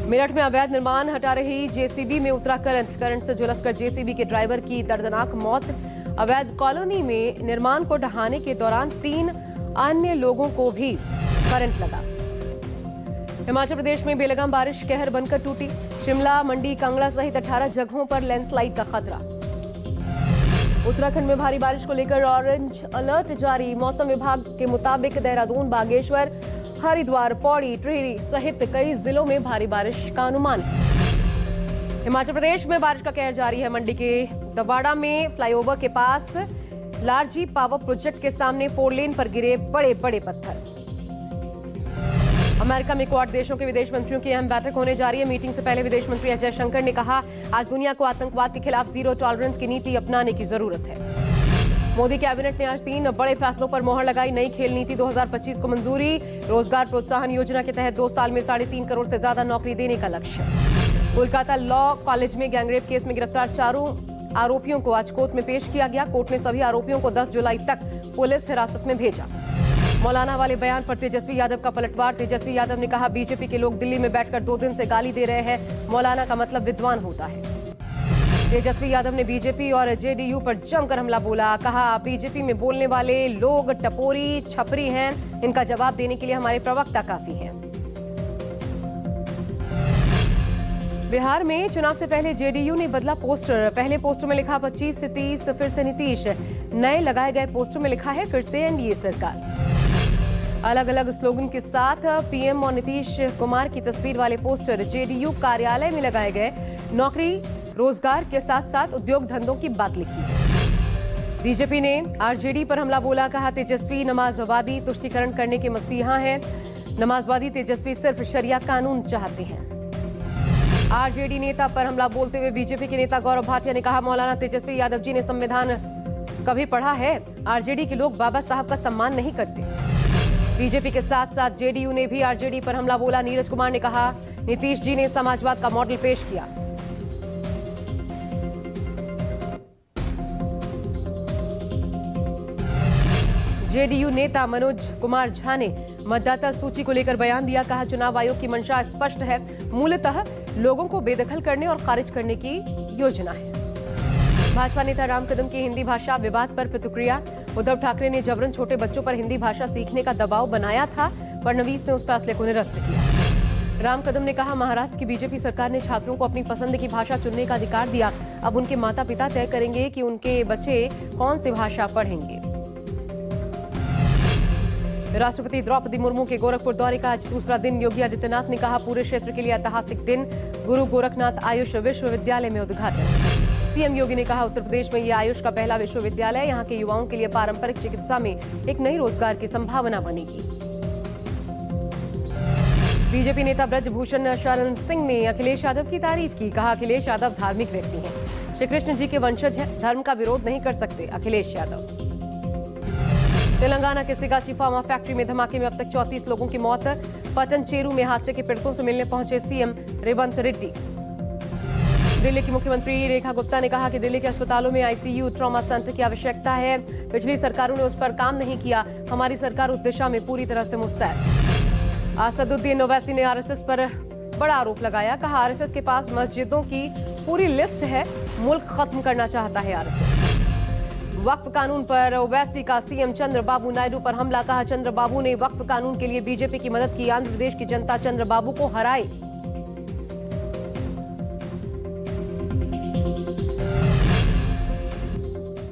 मेरठ में अवैध निर्माण हटा रही जेसीबी में उतरा करंट से झुलसकर जेसीबी के ड्राइवर की दर्दनाक मौत। अवैध कॉलोनी में निर्माण को ढहाने के दौरान 3 अन्य लोगों को भी करंट लगा। हिमाचल प्रदेश में बेलगाम बारिश कहर बनकर टूटी। शिमला, मंडी, कांगड़ा सहित 18 जगहों पर लैंडस्लाइड का खतरा। उत्तराखंड में भारी बारिश को लेकर ऑरेंज अलर्ट जारी। मौसम विभाग के मुताबिक देहरादून, बागेश्वर, हरिद्वार, पौड़ी, टिहरी सहित कई जिलों में भारी बारिश का अनुमान है। हिमाचल प्रदेश में बारिश का कहर जारी है। मंडी के दवाड़ा में फ्लाईओवर के पास लारजी पावर प्रोजेक्ट के सामने 4 लेन पर गिरे बड़े बड़े पत्थर। अमेरिका में क्वाड देशों के विदेश मंत्रियों की अहम बैठक होने जा रही है। मीटिंग से पहले विदेश मंत्री एस जयशंकर ने कहा, आज दुनिया को आतंकवाद के खिलाफ जीरो टॉलरेंस की नीति अपनाने की जरूरत है। मोदी कैबिनेट ने आज 3 बड़े फैसलों पर मोहर लगाई। नई खेल नीति 2025 को मंजूरी। रोजगार प्रोत्साहन योजना के तहत 2 साल में 3.5 करोड़ से ज्यादा नौकरी देने का लक्ष्य। कोलकाता लॉ कॉलेज में गैंगरेप केस में गिरफ्तार 4 आरोपियों को आज कोर्ट में पेश किया गया। कोर्ट ने सभी आरोपियों को 10 जुलाई तक पुलिस हिरासत में भेजा। मौलाना वाले बयान पर तेजस्वी यादव का पलटवार। तेजस्वी यादव ने कहा, बीजेपी के लोग दिल्ली में बैठकर 2 दिन से गाली दे रहे हैं। मौलाना का मतलब विद्वान होता है। तेजस्वी यादव ने बीजेपी और जेडीयू पर जमकर हमला बोला। कहा, बीजेपी में बोलने वाले लोग टपोरी छपरी हैं। इनका जवाब देने के लिए हमारे प्रवक्ता काफी हैं। बिहार में चुनाव से पहले जेडीयू ने बदला पोस्टर। पहले पोस्टर में लिखा 25 से 30 फिर से नीतीश। नए लगाए गए पोस्टर में लिखा है फिर से एनडीए सरकार। अलग अलग स्लोगन के साथ पीएम और नीतीश कुमार की तस्वीर वाले पोस्टर जेडीयू कार्यालय में लगाए गए। नौकरी रोजगार के साथ साथ उद्योग धंधों की बात लिखी है। बीजेपी ने आरजेडी पर हमला बोला। कहा, तेजस्वी नमाजवादी तुष्टीकरण करने के मसीहा हैं। नमाजवादी तेजस्वी सिर्फ शरिया कानून चाहते हैं। आरजेडी नेता पर हमला बोलते हुए बीजेपी के नेता गौरव भाटिया ने कहा, मौलाना तेजस्वी यादव जी ने संविधान कभी पढ़ा है? आरजेडी के लोग बाबा साहब का सम्मान नहीं करते। बीजेपी के साथ साथ जेडीयू ने भी आरजेडी पर हमला बोला। नीरज कुमार ने कहा, नीतीश जी ने समाजवाद का मॉडल पेश किया। जेडीयू नेता मनोज कुमार झा ने मतदाता सूची को लेकर बयान दिया। कहा, चुनाव आयोग की मंशा स्पष्ट है। मूलतः लोगों को बेदखल करने और खारिज करने की योजना है। भाजपा नेता राम कदम की हिंदी भाषा विवाद पर प्रतिक्रिया। उद्धव ठाकरे ने जबरन छोटे बच्चों पर हिंदी भाषा सीखने का दबाव बनाया था। फडणवीस ने उस फैसले को निरस्त किया। राम कदम ने कहा, महाराष्ट्र की बीजेपी सरकार ने छात्रों को अपनी पसंद की भाषा चुनने का अधिकार दिया। अब उनके माता पिता तय करेंगे कि उनके बच्चे कौन सी भाषा पढ़ेंगे। राष्ट्रपति द्रौपदी मुर्मू के गोरखपुर दौरे का आज दूसरा दिन। योगी आदित्यनाथ ने कहा, पूरे क्षेत्र के लिए ऐतिहासिक दिन। गुरु गोरखनाथ आयुष विश्वविद्यालय में उद्घाटन। सीएम योगी ने कहा, उत्तर प्रदेश में यह आयुष का पहला विश्वविद्यालय। यहाँ के युवाओं के लिए पारंपरिक चिकित्सा में एक नई रोजगार की संभावना बनेगी। बीजेपी नेता ब्रजभूषण शरण सिंह ने अखिलेश यादव की तारीफ की। कहा, अखिलेश यादव धार्मिक व्यक्ति हैं, श्री कृष्ण जी के वंशज हैं, धर्म का विरोध नहीं कर सकते अखिलेश यादव। तेलंगाना के सिगाची फार्मा फैक्ट्री में धमाके में अब तक 34 लोगों की मौत। पतनचेरू में हादसे के पीड़ितों से मिलने पहुंचे सीएम रेवंत रेड्डी। दिल्ली की मुख्यमंत्री रेखा गुप्ता ने कहा कि दिल्ली के अस्पतालों में आईसीयू ट्रॉमा सेंटर की आवश्यकता है। पिछली सरकारों ने उस पर काम नहीं किया। हमारी सरकार उस दिशा में पूरी तरह से मुस्तैद। असदुद्दीन ओवैसी ने आरएसएस पर बड़ा आरोप लगाया। कहा, आरएसएस के पास मस्जिदों की पूरी लिस्ट है। मुल्क खत्म करना चाहता है आरएसएस। वक्फ कानून पर ओवैसी का सीएम चंद्रबाबू नायडू पर हमला। कहा, चंद्रबाबू ने वक्फ कानून के लिए बीजेपी की मदद की। आंध्र प्रदेश की जनता चंद्रबाबू को हराए।